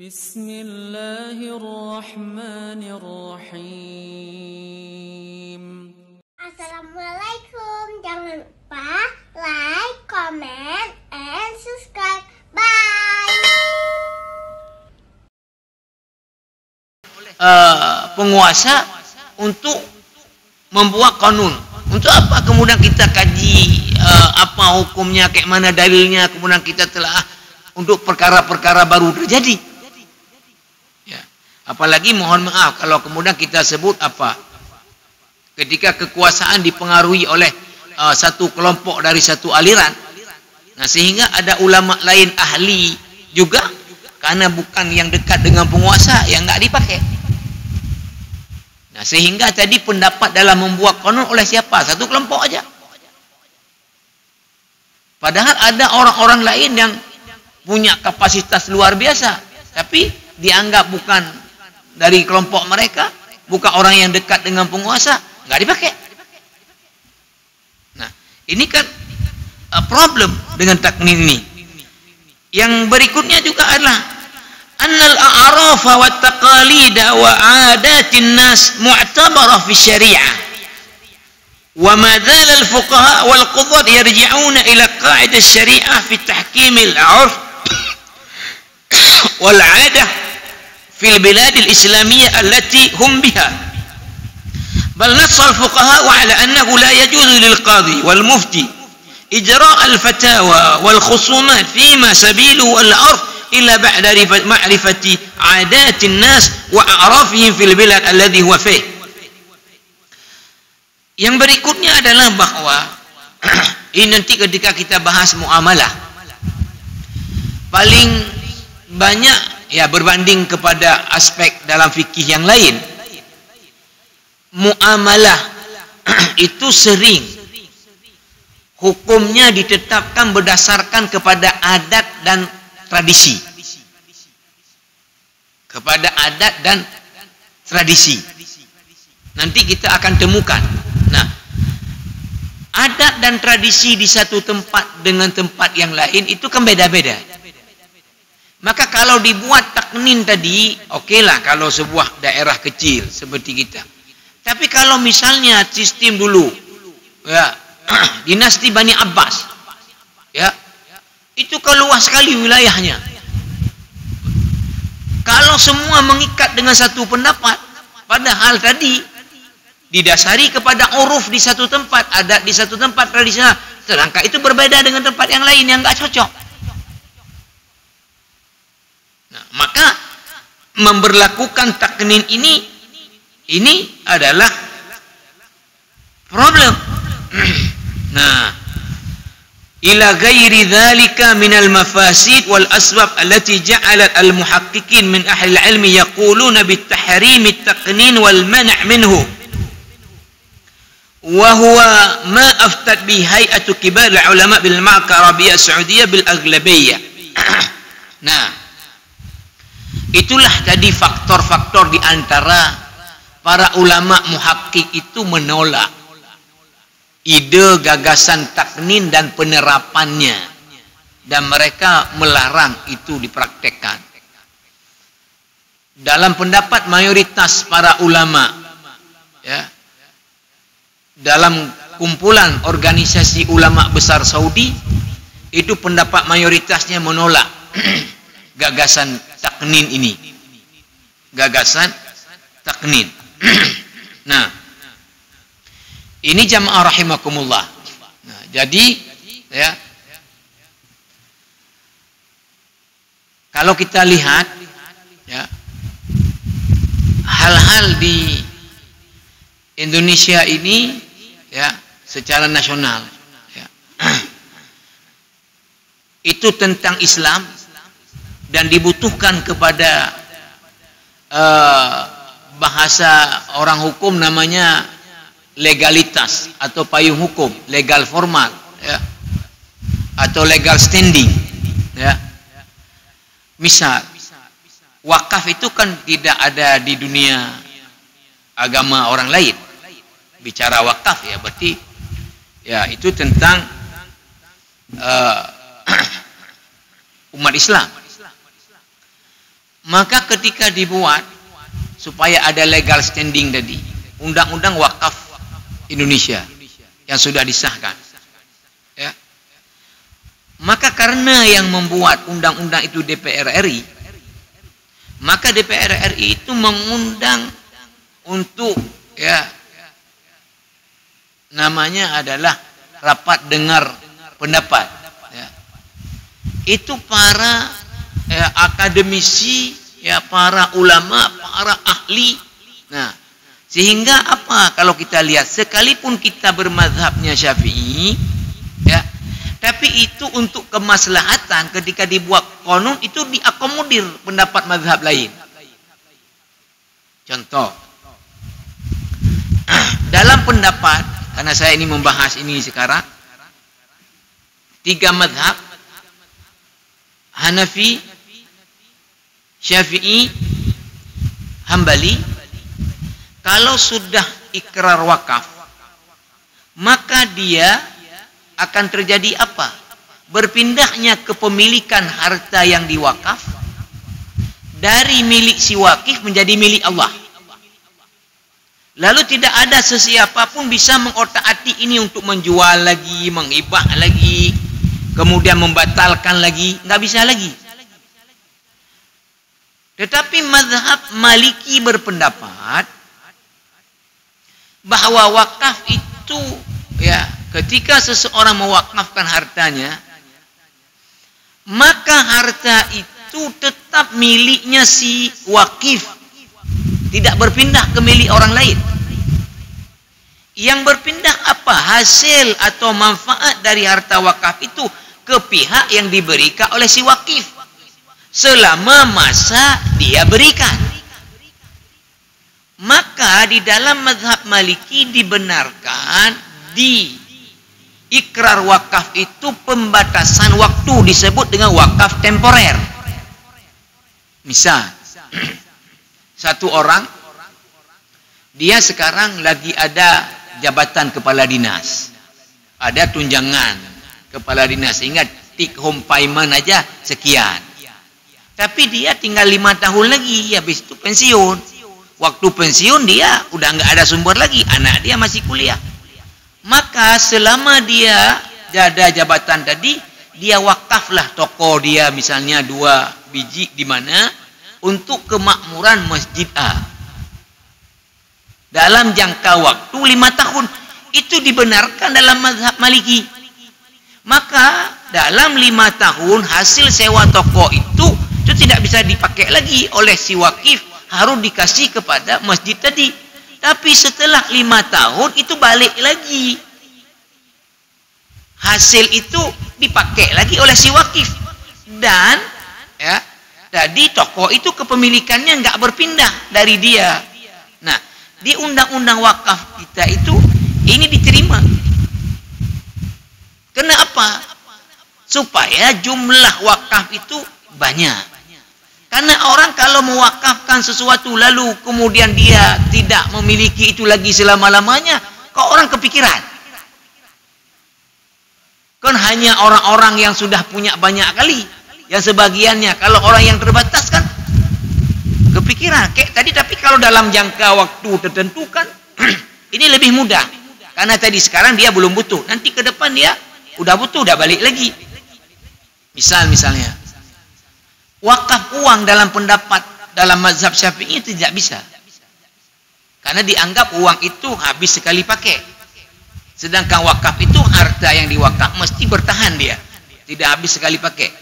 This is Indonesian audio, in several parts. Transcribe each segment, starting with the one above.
Bismillahirrahmanirrahim. Assalamualaikum. Jangan lupa like, comment, and subscribe. Bye. Penguasa untuk membuat kanun. Untuk apa kemudian kita kaji apa hukumnya, kayak mana dalilnya, kemudian kita telah untuk perkara-perkara baru terjadi. Ya. Apalagi mohon maaf kalau kemudian kita sebut apa? Ketika kekuasaan dipengaruhi oleh satu kelompok dari satu aliran. Nah, sehingga ada ulama lain ahli juga karena bukan yang dekat dengan penguasa yang enggak dipakai. Nah, sehingga tadi pendapat dalam membuat kanun oleh siapa? Satu kelompok aja. Padahal ada orang-orang lain yang punya kapasitas luar biasa, tapi dianggap bukan dari kelompok mereka, bukan orang yang dekat dengan penguasa, nggak dipakai. Nah, ini kan problem dengan taknin ini. Yang berikutnya juga adalah annal a'rafa wa taqalida wa adatin nas mu'tabarah fi syariah wa ma dhala al fuqaha wal qudat yarji'una ila qa'idah syariah fi tahkim al 'urf wal 'adah fi al bilad al islamiyah allati hum biha bal nass al fuqaha wa ala annahu la yajuzu lil qadhi wal mufti ijra' al fatawa wal khusumat fima sabilu al 'urf illa ba'da ma'rifati 'adatin nas wa a'rafihim fil bilad alladhi huwa fih. Yang berikutnya adalah bahwa ini nanti ketika kita bahas muamalah paling banyak ya berbanding kepada aspek dalam fikih yang lain, muamalah itu sering hukumnya ditetapkan berdasarkan kepada adat dan tradisi, kepada adat dan tradisi. Nanti kita akan temukan. Nah, adat dan tradisi di satu tempat dengan tempat yang lain itu kan beda-beda. Maka kalau dibuat taknin tadi, okelah kalau sebuah daerah kecil seperti kita. Tapi kalau misalnya sistem dulu, ya, dinasti Bani Abbas, ya, itu keluas sekali wilayahnya. Kalau semua mengikat dengan satu pendapat, padahal tadi didasari kepada uruf di satu tempat, adat di satu tempat, tradisional, sedangkan itu berbeda dengan tempat yang lain yang enggak cocok. Nah, maka memberlakukan taknin ini adalah problem. Nah, ila ghairi dhalika minal mafasid wal asbab allati ja'alat al muhaqqiqin min ahli al ilmi yaquluna bit tahrim at taqnin wal man' minhu wa huwa ma aftat bi hay'atu kibar al ulama bil mamlakah arabiyah saudiyah bil aghlabiyyah. Nah, itulah tadi faktor-faktor di antara para ulama muhaqqiq itu menolak ide gagasan taknin dan penerapannya, dan mereka melarang itu dipraktekkan. Dalam pendapat mayoritas para ulama, ya, dalam kumpulan organisasi ulama besar Saudi, itu pendapat mayoritasnya menolak gagasan taknin ini, gagasan taknin. Nah, ini jamaah rahimakumullah. Nah, jadi ya, kalau kita lihat ya, hal-hal di Indonesia ini ya, secara nasional ya, itu tentang Islam dan dibutuhkan kepada bahasa orang hukum namanya legalitas atau payung hukum, legal formal, ya, atau legal standing, ya. Misal, wakaf itu kan tidak ada di dunia agama orang lain. Bicara wakaf ya berarti ya itu tentang umat Islam. Maka ketika dibuat supaya ada legal standing tadi, Undang-Undang Wakaf Indonesia yang sudah disahkan, ya. Maka karena yang membuat undang-undang itu DPR RI, maka DPR RI itu mengundang untuk, ya, namanya adalah rapat dengar pendapat, ya. Itu para, ya, akademisi, ya, para ulama, para ahli. Nah, sehingga apa, kalau kita lihat, sekalipun kita bermazhabnya Syafi'i, ya, tapi itu untuk kemaslahatan ketika dibuat qanun itu diakomodir pendapat mazhab lain. Contoh, dalam pendapat, karena saya ini membahas ini sekarang, 3 mazhab, Hanafi, Syafi'i, Hambali, kalau sudah ikrar wakaf, maka dia akan terjadi apa? Berpindahnya kepemilikan harta yang diwakaf dari milik si wakif menjadi milik Allah. Lalu tidak ada sesiapa pun bisa mengotak-atik ini untuk menjual lagi, menghibah lagi, kemudian membatalkan lagi, nggak bisa lagi. Tetapi mazhab Maliki berpendapat bahwa wakaf itu, ya, ketika seseorang mewakafkan hartanya, maka harta itu tetap miliknya si wakif, tidak berpindah ke milik orang lain. Yang berpindah apa? Hasil atau manfaat dari harta wakaf itu ke pihak yang diberikan oleh si wakif selama masa dia berikan. Maka di dalam mazhab Maliki dibenarkan di ikrar wakaf itu pembatasan waktu, disebut dengan wakaf temporer. Misal, satu orang, dia sekarang lagi ada jabatan kepala dinas, ada tunjangan kepala dinas, sehingga take home payment aja sekian. Tapi dia tinggal 5 tahun lagi, habis itu pensiun. Waktu pensiun dia udah nggak ada sumber lagi, anak dia masih kuliah. Maka selama dia ada jabatan tadi, dia wakaflah toko dia misalnya 2 biji di mana untuk kemakmuran masjid A. Dalam jangka waktu 5 tahun, itu dibenarkan dalam mazhab Maliki. Maka dalam 5 tahun hasil sewa toko itu tidak bisa dipakai lagi oleh si wakif, harus dikasih kepada masjid tadi. Tapi setelah 5 tahun itu balik lagi, hasil itu dipakai lagi oleh si wakif, dan, ya, tadi toko itu kepemilikannya nggak berpindah dari dia. Nah, di undang-undang wakaf kita itu ini diterima. Kenapa? Supaya jumlah wakaf itu banyak. Karena orang kalau mewakafkan sesuatu lalu kemudian dia tidak memiliki itu lagi selama-lamanya, kok orang kepikiran? Kan hanya orang-orang yang sudah punya banyak kali, yang sebagiannya. Kalau orang yang terbatas kan kepikiran kayak tadi. Tapi kalau dalam jangka waktu tertentu kan ini lebih mudah, karena tadi sekarang dia belum butuh, nanti ke depan dia udah butuh, udah balik lagi. Misalnya wakaf uang dalam pendapat dalam mazhab Syafi'i tidak bisa, karena dianggap uang itu habis sekali pakai. Sedangkan wakaf itu harta yang diwakaf mesti bertahan, dia tidak habis sekali pakai.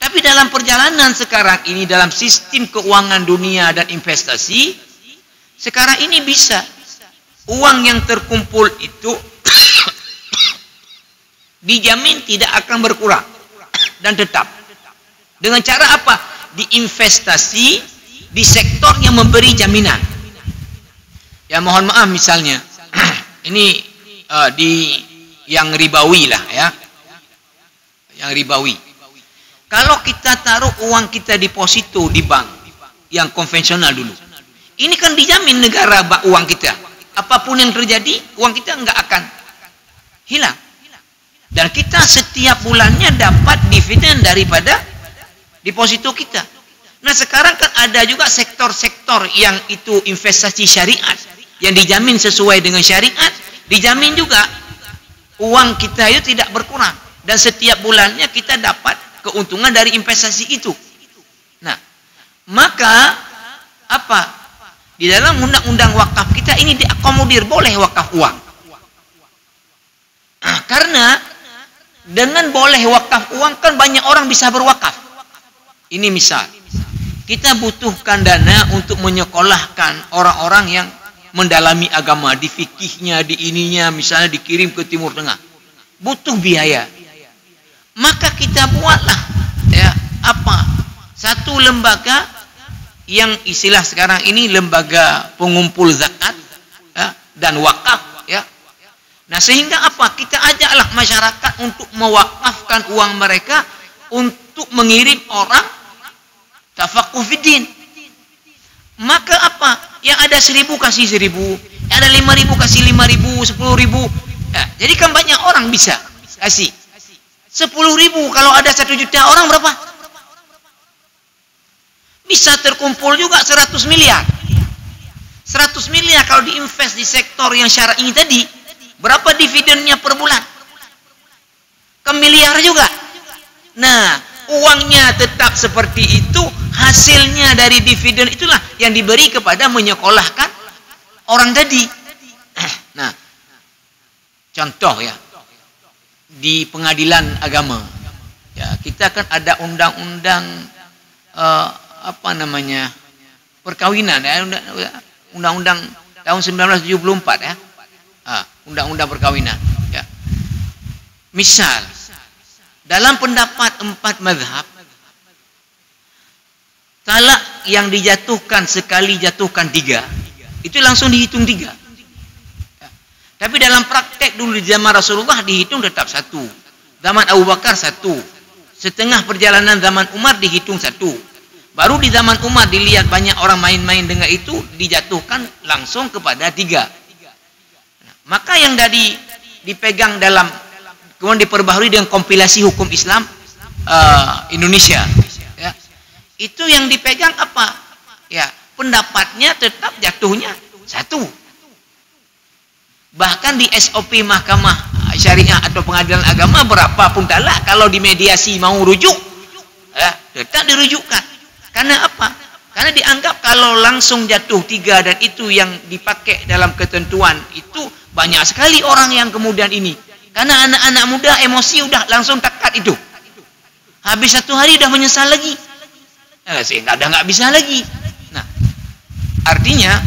Tapi dalam perjalanan sekarang ini, dalam sistem keuangan dunia dan investasi sekarang ini, bisa uang yang terkumpul itu dijamin tidak akan berkurang dan tetap. Dengan cara apa? Diinvestasi di sektor yang memberi jaminan. Ya, mohon maaf misalnya ini di yang ribawi lah, ya, yang ribawi. Kalau kita taruh uang kita deposito di bank yang konvensional dulu, ini kan dijamin negara uang kita. Apapun yang terjadi, uang kita nggak akan hilang. Dan kita setiap bulannya dapat dividen daripada deposito kita. Nah sekarang kan ada juga sektor-sektor yang itu investasi syariat, yang dijamin sesuai dengan syariat, dijamin juga uang kita itu tidak berkurang. Dan setiap bulannya kita dapat keuntungan dari investasi itu. Nah, maka apa? Di dalam undang-undang wakaf kita ini diakomodir, boleh wakaf uang. Nah, karena dengan boleh wakaf uang kan banyak orang bisa berwakaf. Ini misal, kita butuhkan dana untuk menyekolahkan orang-orang yang mendalami agama, di fikihnya, di ininya, misalnya dikirim ke Timur Tengah. Butuh biaya. Maka kita buatlah ya apa? Satu lembaga yang istilah sekarang ini lembaga pengumpul zakat ya, dan wakaf ya. Nah, sehingga apa? Kita ajaklah masyarakat untuk mewakafkan uang mereka untuk mengirim orang tafaqquh fiddin. Maka apa? Yang ada 1.000 kasih 1.000, yang ada 5.000 kasih 5.000, 10.000. Ya, jadi kan banyak orang bisa kasih. 10.000 kalau ada 1 juta orang berapa? Bisa terkumpul juga 100 miliar. 100 miliar kalau diinvest di sektor yang syar'i tadi, berapa dividennya per bulan? Ke miliar juga. Nah, uangnya tetap seperti itu, hasilnya dari dividen itulah yang diberi kepada menyekolahkan orang tadi. Nah, contoh ya, di pengadilan agama ya, kita kan ada undang-undang apa namanya, perkawinan ya, undang-undang tahun 1974 ya, undang-undang perkawinan ya. Misal dalam pendapat 4 mazhab, talak yang dijatuhkan sekali jatuhkan 3, itu langsung dihitung 3. Tapi dalam praktek dulu di zaman Rasulullah dihitung tetap 1. Zaman Abu Bakar 1. Setengah perjalanan zaman Umar dihitung 1. Baru di zaman Umar dilihat banyak orang main-main dengan itu, dijatuhkan langsung kepada 3. Nah, maka yang dari dipegang dalam, kemudian diperbaharui dengan kompilasi hukum Islam Indonesia ya. Itu yang dipegang apa? Ya, pendapatnya tetap jatuhnya 1. Bahkan di SOP Mahkamah Syariah atau Pengadilan Agama berapapun talak, kalau dimediasi mau rujuk ya, tetap dirujukkan. Karena apa? Karena dianggap kalau langsung jatuh 3 dan itu yang dipakai dalam ketentuan itu, banyak sekali orang yang kemudian ini. Karena anak-anak muda emosi udah langsung tekad itu. Habis 1 hari udah menyesal lagi. Sehingga udah nggak bisa lagi. Nah, artinya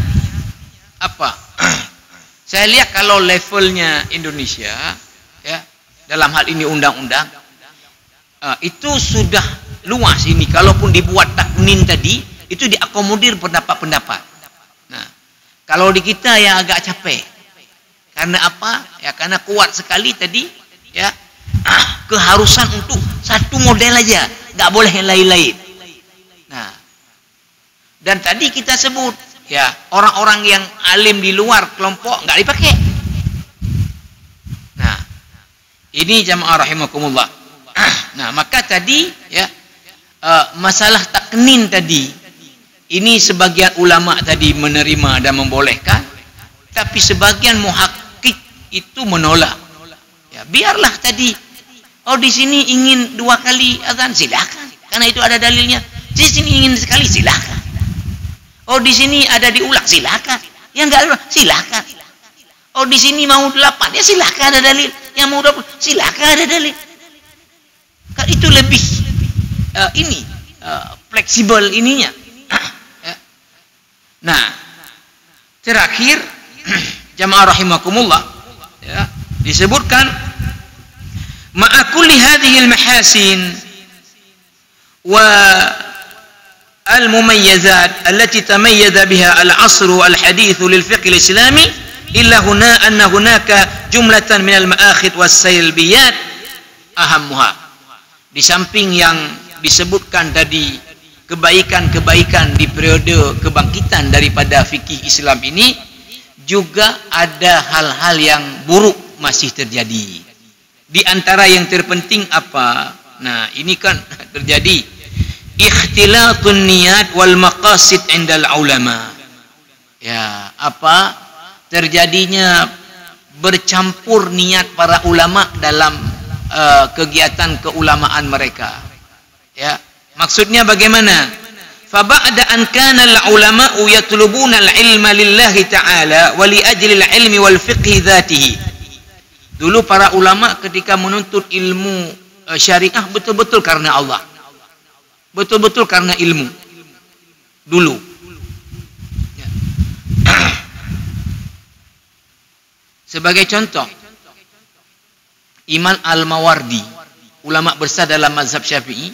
apa? Saya lihat kalau levelnya Indonesia ya, dalam hal ini undang-undang itu sudah luas ini. Kalaupun dibuat taknin tadi, itu diakomodir pendapat-pendapat. Nah, kalau di kita yang agak capek. Karena apa? Ya karena kuat sekali tadi ya, keharusan untuk 1 model aja, nggak boleh yang lain-lain. Nah, dan tadi kita sebut ya, orang-orang yang alim di luar kelompok nggak dipakai. Nah, ini jamaah rahimakumullah. Nah, maka tadi ya, masalah taknin tadi, ini sebagian ulama tadi menerima dan membolehkan, tapi sebagian muhakkik itu menolak. Ya, biarlah tadi. Oh, di sini ingin 2 kali azan, silakan, karena itu ada dalilnya. Di sini ingin sekali, silakan. Oh, di sini ada diulang, silakan. Yang enggak silakan. Oh, di sini mau 8, ya silakan, ada dalil. Yang mau 20, silakan, ada dalil. Kan itu lebih fleksibel ininya. Nah, terakhir jamaah rahimakumullah ya, disebutkan ma'a kulli hadhil mahasin wa المميزات التي تميز بها العصر الحديث للفقه الإسلامي إلا أن هناك جملة من المآخذ والسلبيات أهمها. Di samping yang disebutkan tadi kebaikan-kebaikan di periode kebangkitan daripada fikih Islam ini, juga ada hal-hal yang buruk masih terjadi. Di antara yang terpenting apa? Nah, ini kan terjadi ikhtilatun niyat wal maqasid indal ulama. Ya, apa terjadinya bercampur niat para ulama dalam kegiatan keulamaan mereka. Ya, maksudnya bagaimana? Fa ba'da an kana al ulama'u yatlubuna al ilma lillahi ta'ala wa li ajli al ilmi wal fiqhi dzatihi. Dulu para ulama ketika menuntut ilmu syariah betul-betul karena Allah. Betul-betul karena ilmu. Dulu. Ya. Sebagai contoh, Imam Al-Mawardi, ulama besar dalam mazhab Syafi'i,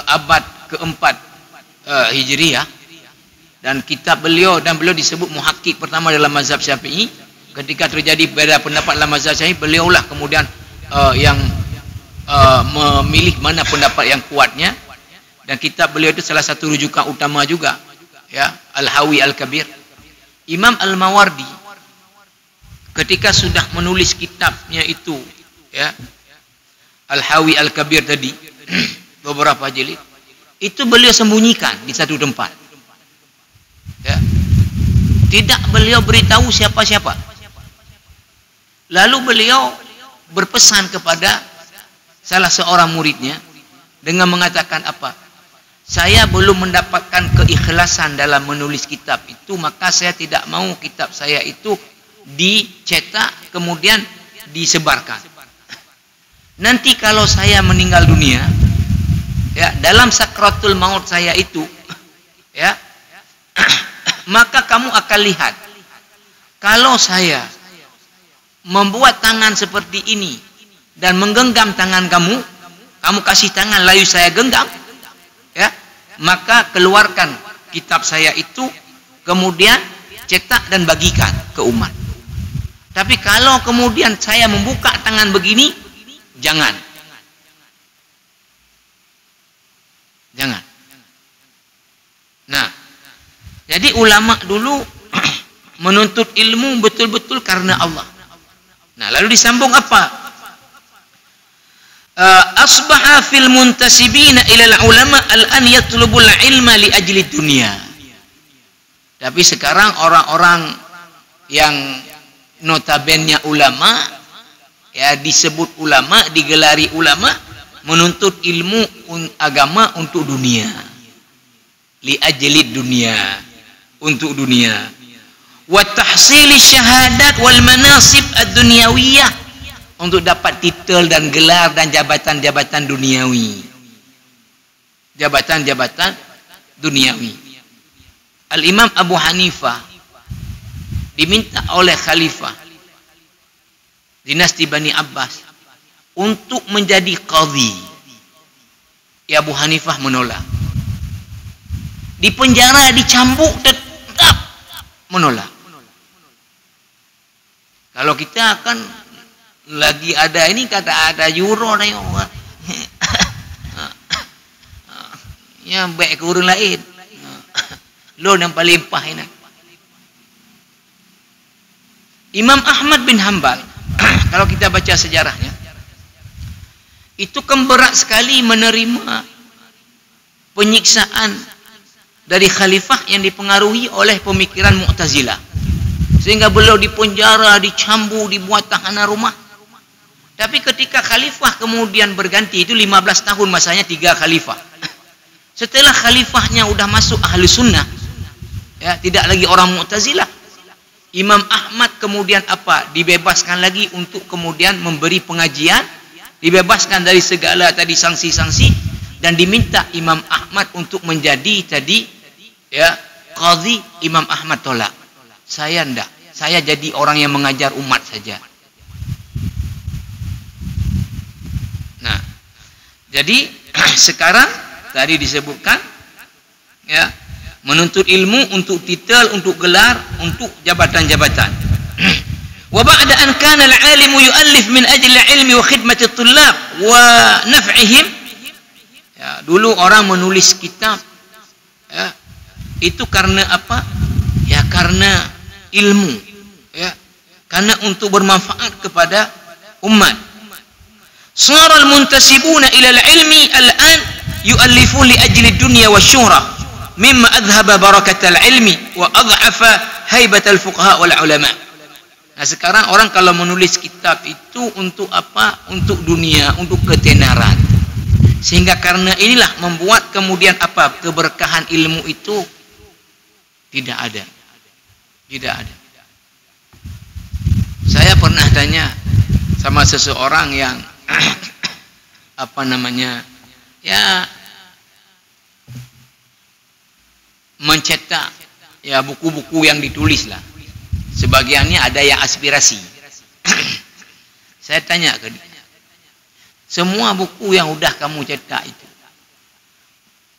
abad keempat Hijriyah, dan kitab beliau, dan beliau disebut muhakkik pertama dalam mazhab Syafi'i. Ketika terjadi beda pendapat dalam mazhab Syafi'i, beliaulah kemudian yang memilih mana pendapat yang kuatnya, dan kitab beliau itu salah satu rujukan utama juga, ya, Al-Hawi Al-Kabir. Imam Al-Mawardi ketika sudah menulis kitabnya itu, ya, Al-Hawi Al-Kabir tadi, beberapa jilid, itu beliau sembunyikan di satu tempat. Ya. Tidak beliau beritahu siapa-siapa. Lalu beliau berpesan kepada salah seorang muridnya dengan mengatakan apa? Saya belum mendapatkan keikhlasan dalam menulis kitab itu, maka saya tidak mau kitab saya itu dicetak kemudian disebarkan. Nanti kalau saya meninggal dunia, ya, dalam sakratul maut saya itu, ya, maka kamu akan lihat kalau saya membuat tangan seperti ini dan menggenggam tangan kamu, kamu kasih tangan lalu saya genggam, ya, maka keluarkan kitab saya itu, kemudian cetak dan bagikan ke umat. Tapi kalau kemudian saya membuka tangan begini, jangan. Jangan. Nah, jadi ulama dulu menuntut ilmu betul-betul karena Allah. Nah, lalu disambung apa? Asbaha fil muntasibina ila ulama al-an yatlubul ilma li ajli dunia. Tapi sekarang orang-orang yang notabene ulama, ya, disebut ulama, digelari ulama, menuntut ilmu agama untuk dunia, li ajli dunia, untuk dunia, wa tahsili syahadat wal manasib ad-dunyawiyah, untuk dapat titel dan gelar dan jabatan-jabatan duniawi, jabatan-jabatan duniawi. Al-Imam Abu Hanifah diminta oleh khalifah dinasti Bani Abbas untuk menjadi qadhi. Ya, Abu Hanifah menolak. Di penjara, dicambuk, tetap menolak. Kalau kita kan lagi ada ini, kata ada euro nih, ya, baik ke orang lain, lo yang paling limpah ini. Imam Ahmad bin Hanbal, kalau kita baca sejarahnya, itu kan berat sekali menerima penyiksaan dari khalifah yang dipengaruhi oleh pemikiran Mu'tazilah, sehingga beliau dipenjara, dicambuk, dibuat tahanan rumah. Tapi ketika khalifah kemudian berganti, itu 15 tahun masanya 3 khalifah. Setelah khalifahnya udah masuk ahli sunnah, ya, tidak lagi orang Mu'tazilah, Imam Ahmad kemudian apa? Dibebaskan lagi untuk kemudian memberi pengajian, dibebaskan dari segala tadi sanksi-sanksi, dan diminta Imam Ahmad untuk menjadi tadi, ya, qadhi. Imam Ahmad tolak. Saya enggak. Saya jadi orang yang mengajar umat saja. Nah, jadi sekarang tadi disebutkan, ya, menuntut ilmu untuk titel, untuk gelar, untuk jabatan-jabatan. Wa ba'da an kana al-'alimu yu'allif min ajli al-'ilmi wa khidmati at-tullab wa naf'ihim. Ya, dulu orang menulis kitab, ya, itu karena apa? Ya, karena ilmu, ya, karena untuk bermanfaat kepada umat. Sara al-muntasibuna ila al-'ilmi al-an yu'allifu li ajli dunya wa syuhrah mimma adhaba barakatal ilmi wa adhafa haibatal fuqaha wal ulama. Nah, sekarang orang kalau menulis kitab itu untuk apa? Untuk dunia, untuk ketenaran. Sehingga karena inilah membuat kemudian apa? Keberkahan ilmu itu tidak ada. Tidak ada. Saya pernah tanya sama seseorang yang apa namanya? Ya mencetak ya buku-buku yang ditulis lah. Sebagiannya ada yang aspirasi. Saya tanya ke dia, semua buku yang udah kamu cetak itu,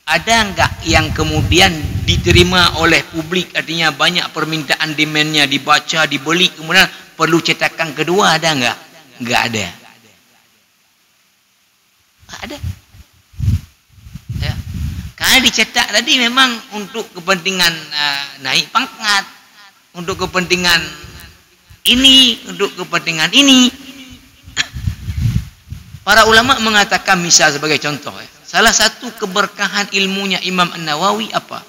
ada enggak yang kemudian diterima oleh publik, artinya banyak permintaan, demandnya, dibaca, dibeli, kemudian perlu cetakan kedua, ada enggak? Enggak ada. Ada. Ya. Karena dicetak tadi memang untuk kepentingan naik pangkat, untuk kepentingan ini, untuk kepentingan ini. Para ulama mengatakan, misal sebagai contoh, salah satu keberkahan ilmunya Imam An-Nawawi apa?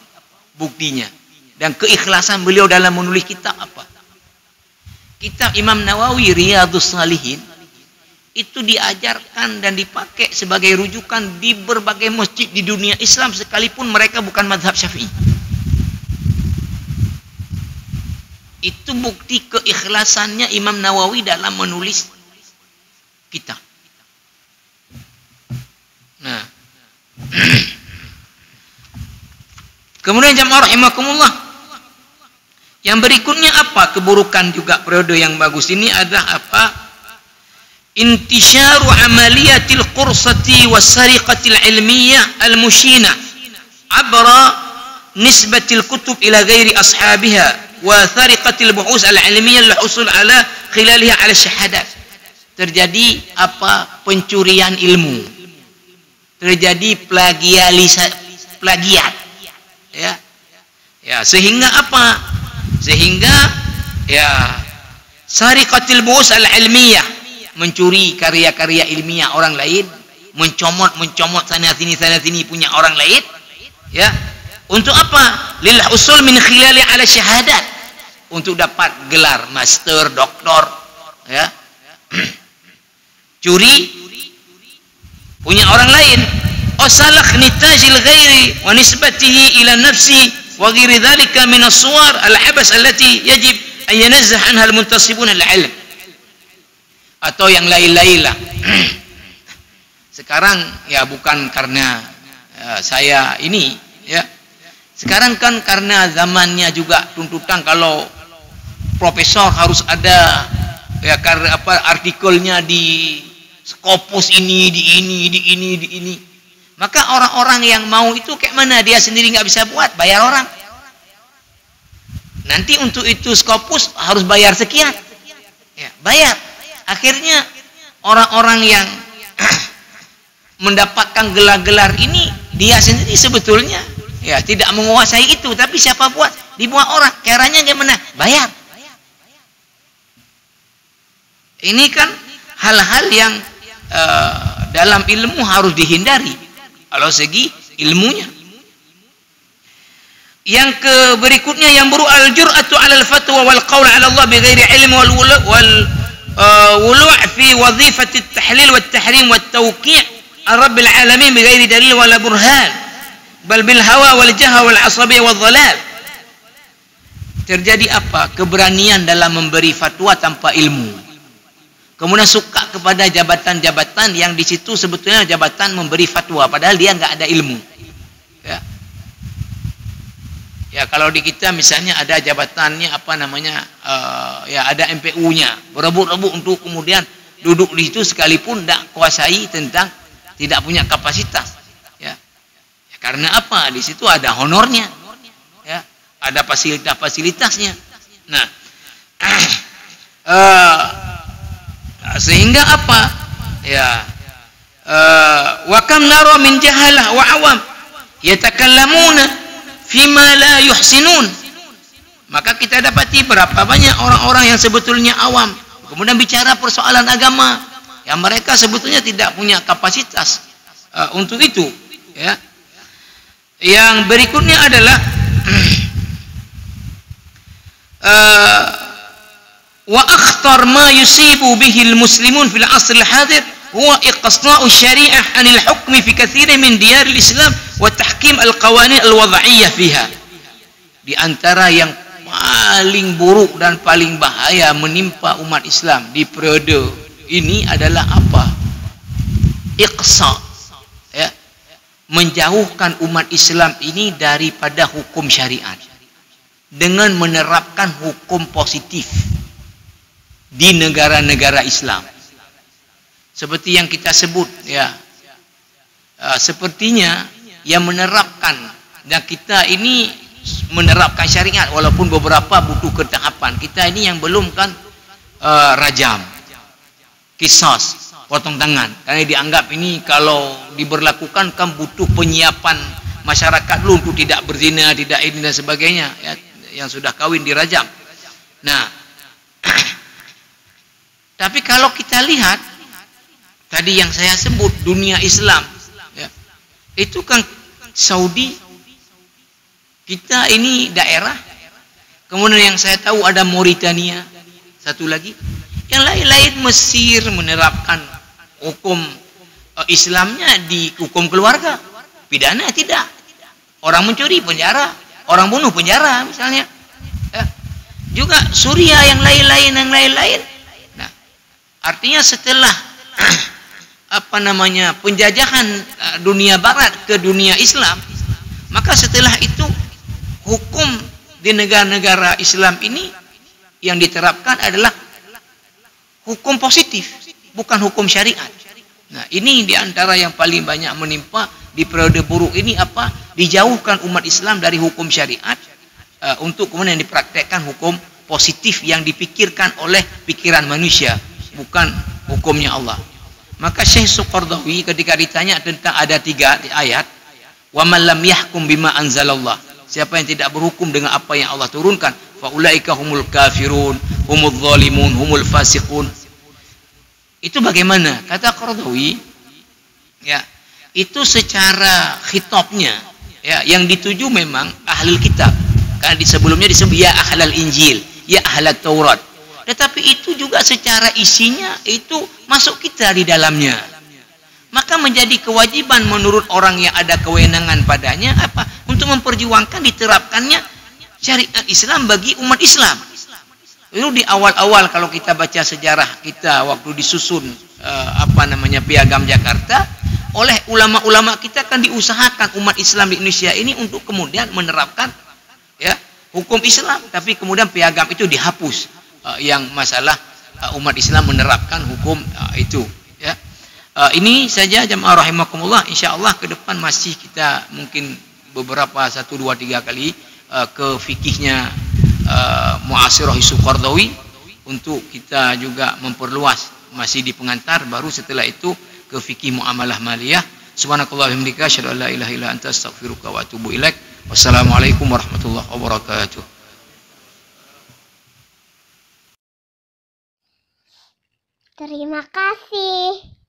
Buktinya. Dan keikhlasan beliau dalam menulis kitab apa? Kitab Imam Nawawi Riyadhus Shalihin itu diajarkan dan dipakai sebagai rujukan di berbagai masjid di dunia Islam sekalipun mereka bukan mazhab Syafi'i. Itu bukti keikhlasannya Imam Nawawi dalam menulis kitab. Nah, kemudian jamaah rahimakumullah, yang berikutnya apa? Keburukan juga periode yang bagus ini adalah apa? Intisyaru amaliyatil qursati wassariqatil ilmiyah al-mushina abra nisbatil kutub ila ghairi ashabiha wa thariqatil buhus al-ilmiyah al-husul ala khilaliha ala syahadat. Terjadi apa? Pencurian ilmu, terjadi plagiat, ya sehingga apa? Sehingga ya sariqatil buhus al-ilmiyah, mencuri karya-karya ilmiah orang lain, mencomot sana sini punya orang lain, ya untuk apa? Lil usul min khilali ala syahadat, untuk dapat gelar master, doktor, ya. Curi punya orang lain. Asalakh nitajil ghairi wa nisbatihi ila nafsi wa ghairi dhalika min as-suwar al-abas allati yajib an yanazzah anha al-muntasibun al-ilm. Atau yang lain-lain lah. Sekarang ya bukan karena saya ini, ya. Sekarang kan karena zamannya juga tuntutan kalau profesor harus ada ya karena apa artikelnya di Scopus ini, di ini. Maka orang-orang yang mau itu kayak mana? Dia sendiri nggak bisa buat, bayar orang. Nanti untuk itu Scopus harus bayar sekian. Ya, bayar. Akhirnya orang-orang yang mendapatkan gelar-gelar ini dia sendiri sebetulnya ya tidak menguasai itu, tapi siapa buat? Dibuat orang. Caranya gimana? Bayar. Ini kan hal-hal yang dalam ilmu harus dihindari kalau segi ilmunya. Yang berikutnya yang al-jur'atu 'ala al-fatwa wal qaul 'ala Allah bighairi ilm wal wulu' fi wadhifati at-tahlil wat tahrim wat tawqi' ar-rabbil alamin bighairi dalil wala burhan bal bil hawa wal jaha wal asabiyyah wal dhalal. Terjadi apa? Keberanian dalam memberi fatwa tanpa ilmu. Kemudian suka kepada jabatan-jabatan yang di situ sebetulnya jabatan memberi fatwa, padahal dia nggak ada ilmu. Ya. Ya kalau di kita misalnya ada jabatannya apa namanya, ya ada MPU-nya, berebut-rebut untuk kemudian duduk di situ sekalipun tidak kuasai tentang, tidak punya kapasitas. Ya. Ya karena apa? Di situ ada honornya, ya, ada fasilitas-fasilitasnya. Nah. Sehingga apa? Ya, wa kam nara min jahalah wa awam yatakallamuna fima la yuhsinun. Maka kita dapati berapa banyak orang-orang yang sebetulnya awam kemudian bicara persoalan agama yang mereka sebetulnya tidak punya kapasitas untuk itu. ya. Yang berikutnya adalah wa akhtar ma yusibu bihi al-muslimun fil asr al-hadir huwa iqsa'u syari'ah 'anil hukmi fi katsirin min diyar al-islam wa tahkim al-qawanin al-wad'iyyah fiha. Di antara yang paling buruk dan paling bahaya menimpa umat Islam di periode ini adalah apa? Iqsa, ya, menjauhkan umat Islam ini daripada hukum syariat dengan menerapkan hukum positif di negara-negara Islam. Seperti yang kita sebut, ya, sepertinya yang menerapkan, dan kita ini menerapkan syariat walaupun beberapa butuh ketahapan. Kita ini yang belum kan rajam, qisas, potong tangan, karena dianggap ini kalau diberlakukan kan butuh penyiapan masyarakat dulu untuk tidak berzina, tidak ini dan sebagainya, ya, yang sudah kawin dirajam. Nah, tapi kalau kita lihat tadi yang saya sebut dunia Islam, ya, itu kan Saudi, kita ini daerah, kemudian yang saya tahu ada Mauritania, satu lagi, yang lain-lain Mesir menerapkan hukum Islamnya di hukum keluarga, pidana tidak, orang mencuri penjara, orang bunuh penjara misalnya, ya. Juga Suriah yang lain-lain. Nah, artinya setelah apa namanya penjajahan dunia Barat ke dunia Islam, maka setelah itu hukum di negara-negara Islam ini yang diterapkan adalah hukum positif, bukan hukum syariat. Nah, ini diantara yang paling banyak menimpa di periode buruk ini apa? Dijauhkan umat Islam dari hukum syariat untuk kemudian dipraktekkan hukum positif yang dipikirkan oleh pikiran manusia, bukan hukumnya Allah. Maka Syekh Qaradawi ketika ditanya tentang ada 3 ayat, wa man lam yahkum bima anzalallah, siapa yang tidak berhukum dengan apa yang Allah turunkan, fa ulaika humul kafirun, humul zalimun, humul fasiqun. Itu bagaimana? Kata Qaradawi, ya, itu secara khitabnya, ya, yang dituju memang ahlul kitab. Karena di sebelumnya disebut ya ahlal Injil, ya ahlal Taurat. Tetapi itu juga secara isinya itu masuk kita di dalamnya. Maka menjadi kewajiban menurut orang yang ada kewenangan padanya apa? Untuk memperjuangkan diterapkannya syariat Islam bagi umat Islam. Itu di awal-awal kalau kita baca sejarah kita waktu disusun Piagam Jakarta, oleh ulama-ulama kita kan diusahakan umat Islam di Indonesia ini untuk kemudian menerapkan, ya, hukum Islam, tapi kemudian piagam itu dihapus, yang masalah umat Islam menerapkan hukum itu, ya. Ini saja jamaah rahimakumullah. Insyaallah ke depan masih kita mungkin beberapa 1 2 3 kali ke fikihnya Mu'asirah Yusuf Qaradawi untuk kita juga memperluas, masih di pengantar, baru setelah itu ke fikih muamalah maliyah. Subhanakallahumma wa bihamdika asyhadu an la ilaha illa anta astaghfiruka wa atubu ilaik. Wassalamualaikum warahmatullahi wabarakatuh. Terima kasih.